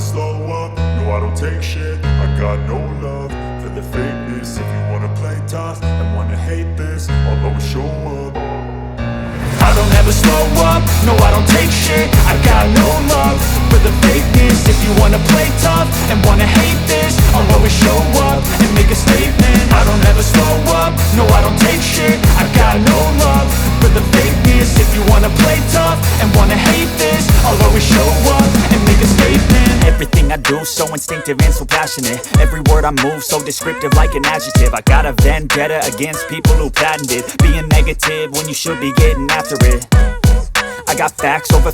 slow up, no I don't take shit. I got no love for the fakeness. If you wanna play tough and wanna hate this, I'll always show up. I don't ever slow up, no I don't take shit. I got no love for the fakeness. If you wanna play tough and wanna hate this, I'll always show up and make a statement. I don't ever slow up, no I don't take shit. I got no love for the fakeness. If you wanna play tough and wanna hate this, I'll always show up and make a statement. Everything I do so instinctive and so passionate. Every word I move so descriptive like an adjective. I got a vendetta against people who patented being negative when you should be getting after it. I got facts over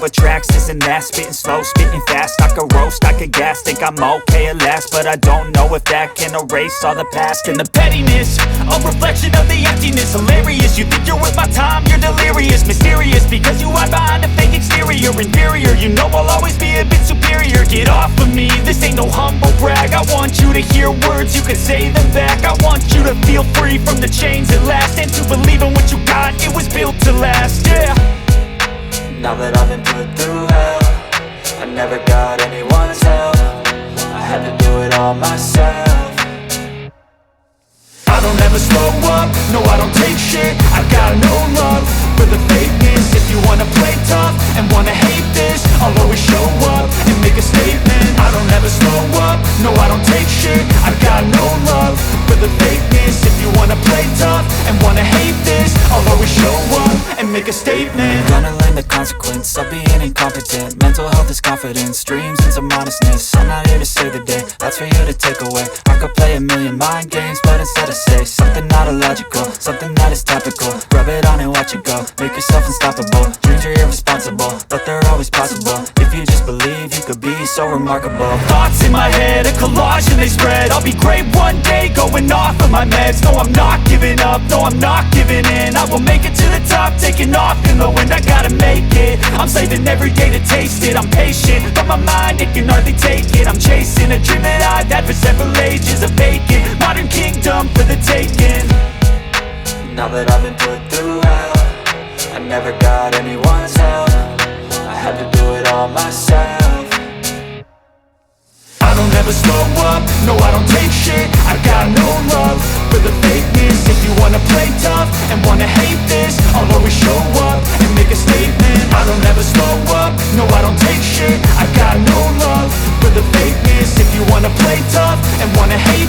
tracks, this and that. Spitting slow, spitting fast. I could roast, I could gas. Think I'm okay at last, but I don't know if that can erase all the past. And the pettiness, a reflection of the emptiness. Hilarious, you think you're worth my time, you're delirious. Mysterious, because you hide behind a fake exterior. Inferior, you know I'll always be a bit superior. Get off of me, this ain't no humble brag. I want you to hear words, you can say them back. I want you to feel free from the chains at last, and to believe in what you got, it was built to last, yeah. Now that I've been put through hell, I never got anyone's help. I had to do it all myself. I don't ever slow up, no I don't take shit. I got no love for the fakeness. If you wanna play tough and wanna hate this, I'll always show up and make a statement. I don't ever slow up, no I don't take shit. I got no love for the fakeness. If you wanna play tough and wanna hate this, I'll always show up and make a statement. Gonna learn the consequence of being incompetent. Mental health is confidence, dreams and some honestness. I'm not here to save the day, that's for you to take away. I could play a million mind games, but instead I say something not illogical, something that is topical. Rub it on and watch it go, make yourself unstoppable. Dreams are irresponsible, but they're always possible. If you just believe, you could be so remarkable. Thoughts in my head, a collage and they spread. I'll be great one day, going off of my meds. No, I'm not giving up, no, I'm not giving in. I will make it to the top, taking off in the wind. I gotta make it, I'm saving every day to taste it. I'm patient, but my mind, it can hardly take it. I'm chasing a dream that I've had for several ages. A vacant, modern kingdom for the taking. Now that I've been put through hell, I never got anyone's help. I had to do it all myself. I don't ever slow up, no I don't take shit. I got no love for the fakeness. If you wanna play tough and wanna hate this, I'll always show up and make a statement. I don't ever slow up, no I don't take shit. I got no love for the fakeness. If you wanna play tough and wanna hate